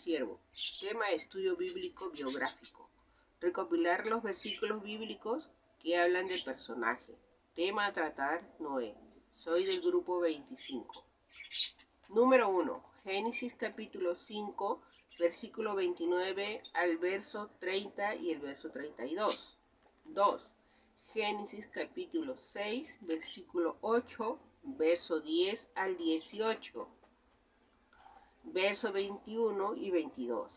siervo. Tema de estudio bíblico biográfico. Recopilar los versículos bíblicos que hablan del personaje. Tema a tratar, Noé. Soy del grupo 25. Número 1. Génesis capítulo 5, versículo 29 al verso 30 y el verso 32. 2. Génesis capítulo 6, versículo 8, verso 10 al 18. Verso 21 y 22.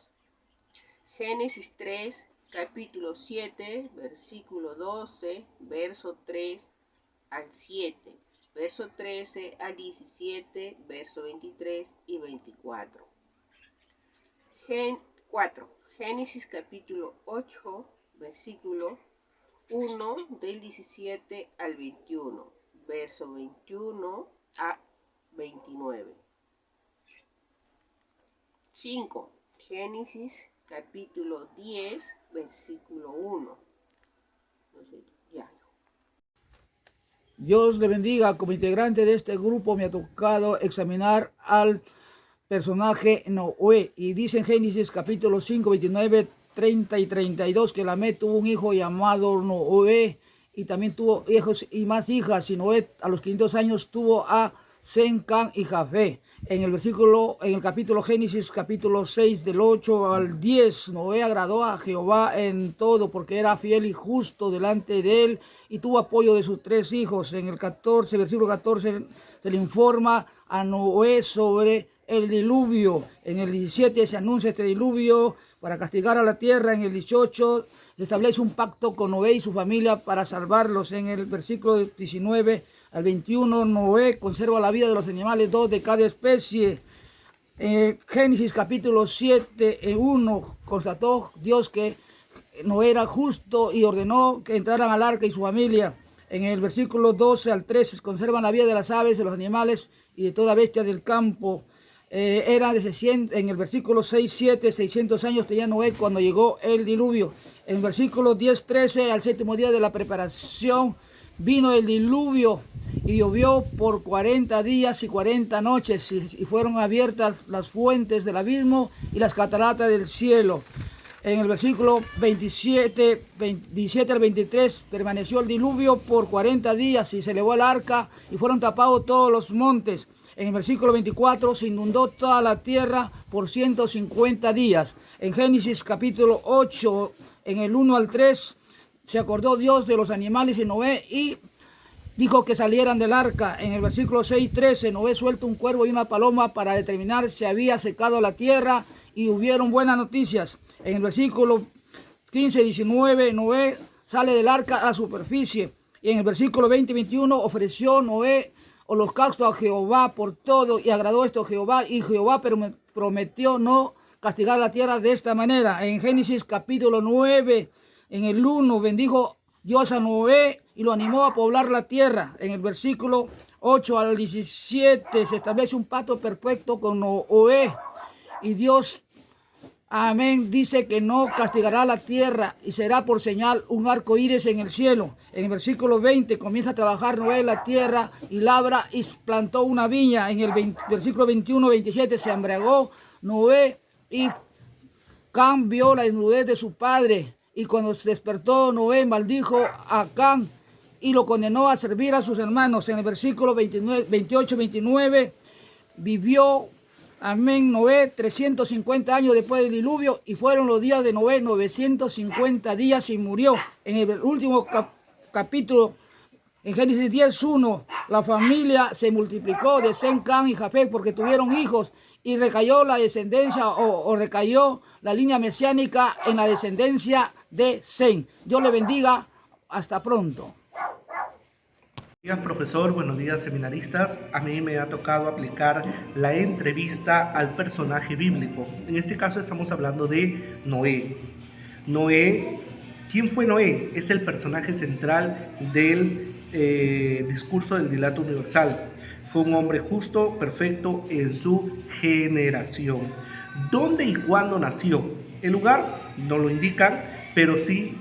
Génesis 3, capítulo 7, versículo 12, verso 3 al 7, verso 13 al 17, verso 23 y 24. 4. Génesis capítulo 8, versículo 1 del 17 al 21, verso 21 a 29. 5. Génesis capítulo 10, versículo 1. Dios le bendiga. Como integrante de este grupo me ha tocado examinar al personaje Noé. Y dice en Génesis capítulo 5, 29, 30 y 32 que Lamé tuvo un hijo llamado Noé y también tuvo hijos y más hijas. Y Noé a los 500 años tuvo a Sem, Cam y Jafé. En el capítulo Génesis, capítulo 6, del 8 al 10, Noé agradó a Jehová en todo, porque era fiel y justo delante de él, y tuvo apoyo de sus 3 hijos. En el 14, versículo 14, se le informa a Noé sobre el diluvio. En el 17 se anuncia este diluvio para castigar a la tierra. En el 18 se establece un pacto con Noé y su familia para salvarlos. En el versículo 19 al 21, Noé conserva la vida de los animales, 2 de cada especie. Génesis capítulo 7, 1, constató Dios que Noé era justo y ordenó que entraran al arca y su familia. En el versículo 12 al 13 conservan la vida de las aves, de los animales y de toda bestia del campo. Era de 600, en el versículo 6, 7, 600 años tenía Noé cuando llegó el diluvio. En el versículo 10, 13, al 7º día de la preparación, vino el diluvio y llovió por 40 días y 40 noches y fueron abiertas las fuentes del abismo y las cataratas del cielo. En el versículo 17 al 23 permaneció el diluvio por 40 días y se elevó el arca y fueron tapados todos los montes. En el versículo 24 se inundó toda la tierra por 150 días. En Génesis capítulo 8, en el 1 al 3, se acordó Dios de los animales de Noé y dijo que salieran del arca. En el versículo 6:13, Noé suelta un cuervo y una paloma para determinar si había secado la tierra y hubieron buenas noticias. En el versículo 15-19, Noé sale del arca a la superficie. Y en el versículo 20-21 ofreció Noé holocausto a Jehová por todo y agradó esto a Jehová, y Jehová prometió no castigar la tierra de esta manera. En Génesis capítulo 9, en el 1, bendijo Dios a Noé y lo animó a poblar la tierra. En el versículo 8 al 17 se establece un pacto perfecto con Noé y Dios, amén, dice que no castigará la tierra y será por señal un arco iris en el cielo. En el versículo 20 comienza a trabajar Noé la tierra y labra y plantó una viña. En el versículo 21-27 se embriagó Noé y Cam vio la desnudez de su padre. Y cuando se despertó, Noé maldijo a Cam y lo condenó a servir a sus hermanos. En el versículo 28-29 vivió, amén, Noé 350 años después del diluvio y fueron los días de Noé 950 días y murió. En el último capítulo, en Génesis 10:1, la familia se multiplicó de Sem, Cam y Jafet porque tuvieron hijos y recayó la descendencia o recayó la línea mesiánica en la descendencia de Sem. Dios le bendiga. Hasta pronto. Buenos días, profesor. Buenos días, seminaristas. A mí me ha tocado aplicar la entrevista al personaje bíblico. En este caso estamos hablando de Noé. Noé, ¿quién fue Noé? Es el personaje central del discurso del dilato universal. Fue un hombre justo, perfecto en su generación. ¿Dónde y cuándo nació? El lugar no lo indican, pero sí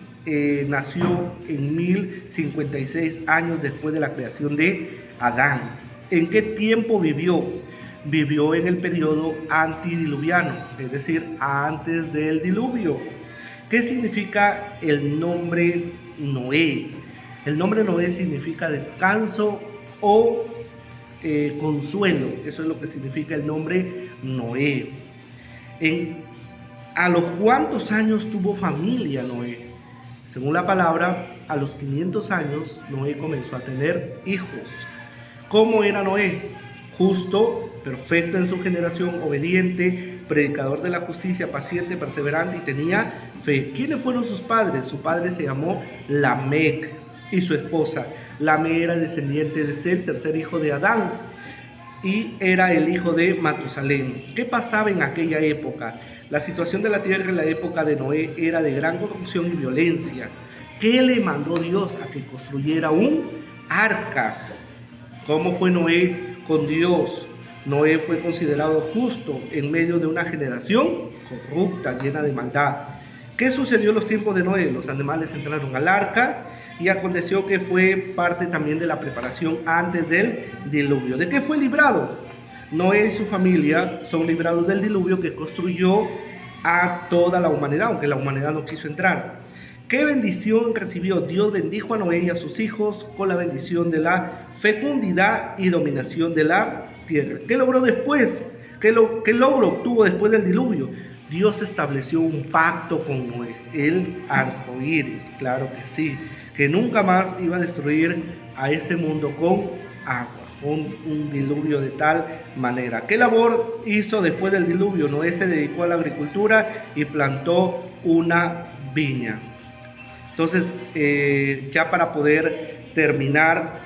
nació en 1056 años después de la creación de Adán. ¿En qué tiempo vivió? vivió en el periodo antediluviano, es decir, antes del diluvio. ¿Qué significa el nombre Noé? El nombre Noé significa descanso o consuelo. Eso es lo que significa el nombre Noé. ¿A los cuántos años tuvo familia Noé? Según la palabra, a los 500 años Noé comenzó a tener hijos. ¿Cómo era Noé? Justo, perfecto en su generación, obediente, predicador de la justicia, paciente, perseverante y tenía fe. ¿Quiénes fueron sus padres? Su padre se llamó Lamec y su esposa. Lamec era descendiente de Set, tercer hijo de Adán, y era el hijo de Matusalén. ¿Qué pasaba en aquella época? La situación de la tierra en la época de Noé era de gran corrupción y violencia. ¿Qué le mandó Dios? A que construyera un arca. ¿Cómo fue Noé con Dios? Noé fue considerado justo en medio de una generación corrupta, llena de maldad. ¿Qué sucedió en los tiempos de Noé? Los animales entraron al arca y aconteció que fue parte también de la preparación antes del diluvio. ¿De qué fue librado? Noé y su familia son librados del diluvio que construyó a toda la humanidad, aunque la humanidad no quiso entrar. ¿Qué bendición recibió? Dios bendijo a Noé y a sus hijos con la bendición de la fecundidad y dominación de la tierra. ¿Qué logró después? ¿Qué logro obtuvo después del diluvio? Dios estableció un pacto con Noé, el arco iris, claro que sí, que nunca más iba a destruir a este mundo con agua, con un diluvio de tal manera. ¿Qué labor hizo después del diluvio? Noé se dedicó a la agricultura y plantó una viña. Entonces, ya para poder terminar,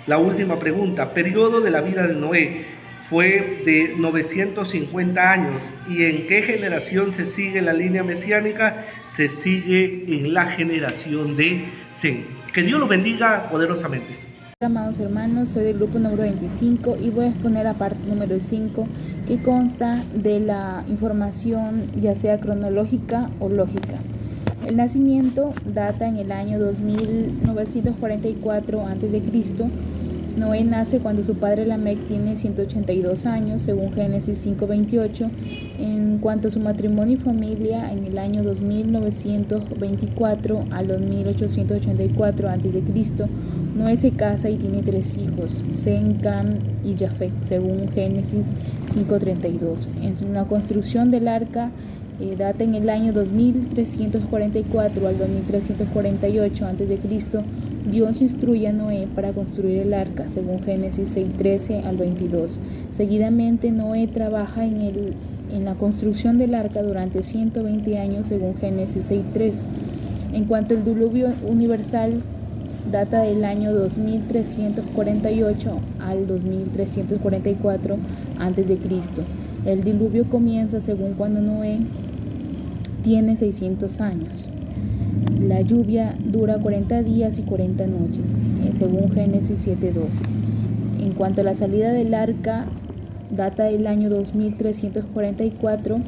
la última pregunta. Periodo de la vida de Noé fue de 950 años. ¿Y en qué generación se sigue la línea mesiánica? Se sigue en la generación de Sem. Que Dios los bendiga poderosamente. Amados hermanos, soy del grupo número 25 y voy a exponer la parte número 5 que consta de la información ya sea cronológica o lógica. El nacimiento data en el año 2944 a.C. Noé nace cuando su padre Lamec tiene 182 años, según Génesis 5:28. En cuanto a su matrimonio y familia, en el año 2924 al 2884 a.C., Noé se casa y tiene 3 hijos, Sem, Cam y Jafet, según Génesis 5:32. En la construcción del arca, data en el año 2344 al 2348 a.C., Dios instruye a Noé para construir el arca, según Génesis 6:13 al 22. Seguidamente, Noé trabaja en la construcción del arca durante 120 años, según Génesis 6:3. En cuanto al diluvio universal, data del año 2348 al 2344 a.C. El diluvio comienza según cuando Noé tiene 600 años. La lluvia dura 40 días y 40 noches, según Génesis 7:12. En cuanto a la salida del arca, data del año 2344.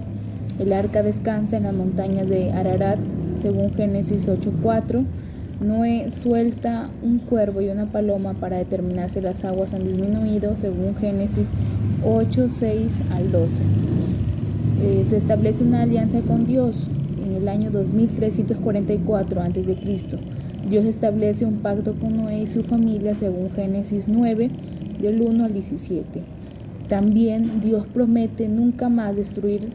El arca descansa en las montañas de Ararat, según Génesis 8:4. Noé suelta un cuervo y una paloma para determinar si las aguas han disminuido, según Génesis 8:6 al 12. Se establece una alianza con Dios en el año 2344 a.C. Dios establece un pacto con Noé y su familia, según Génesis 9, del 1 al 17. También Dios promete nunca más destruir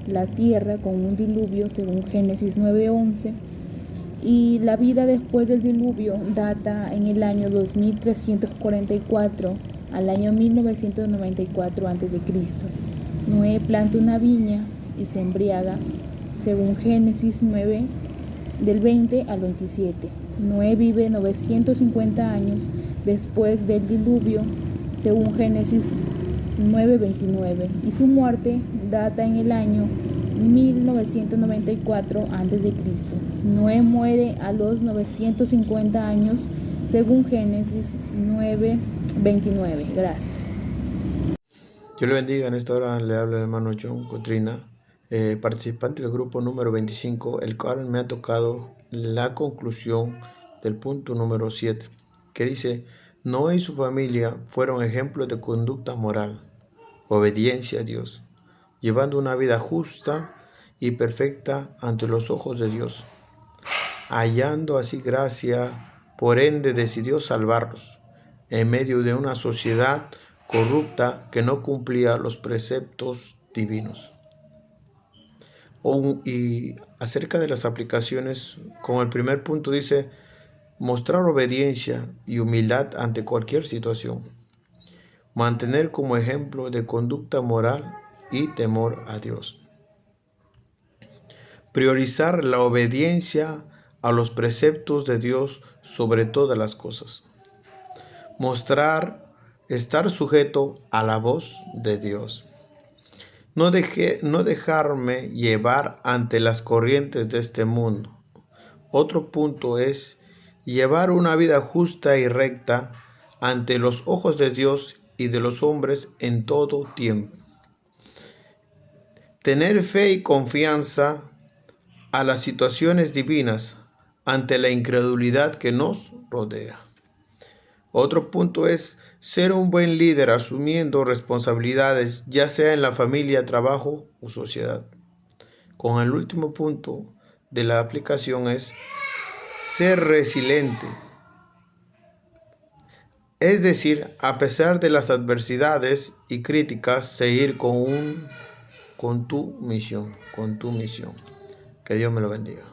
la tierra con un diluvio, según Génesis 9:11. Y la vida después del diluvio data en el año 2344 al año 1994 a.C. Noé planta una viña y se embriaga, según Génesis 9, del 20 al 27. Noé vive 950 años después del diluvio, según Génesis 9:29, y su muerte data en el año 1994 a.C. Noé muere a los 950 años, según Génesis 9:29. Gracias. Dios le bendiga. En esta hora le habla el hermano John Cotrina, participante del grupo número 25, el cual me ha tocado la conclusión del punto número 7, que dice: Noé y su familia fueron ejemplos de conducta moral. obediencia a Dios, llevando una vida justa y perfecta ante los ojos de Dios, hallando así gracia, por ende decidió salvarlos en medio de una sociedad corrupta que no cumplía los preceptos divinos. Y acerca de las aplicaciones, con el primer punto dice, mostrar obediencia y humildad ante cualquier situación, mantener como ejemplo de conducta moral y temor a Dios, priorizar la obediencia a los preceptos de Dios sobre todas las cosas, mostrar estar sujeto a la voz de Dios. No dejarme llevar ante las corrientes de este mundo. Otro punto es llevar una vida justa y recta ante los ojos de Dios y de los hombres en todo tiempo. Tener fe y confianza a las situaciones divinas ante la incredulidad que nos rodea. Otro punto es ser un buen líder asumiendo responsabilidades, ya sea en la familia, trabajo o sociedad. Con el último punto de la aplicación es ser resiliente. Es decir, a pesar de las adversidades y críticas, seguir con tu misión. Que Dios me lo bendiga.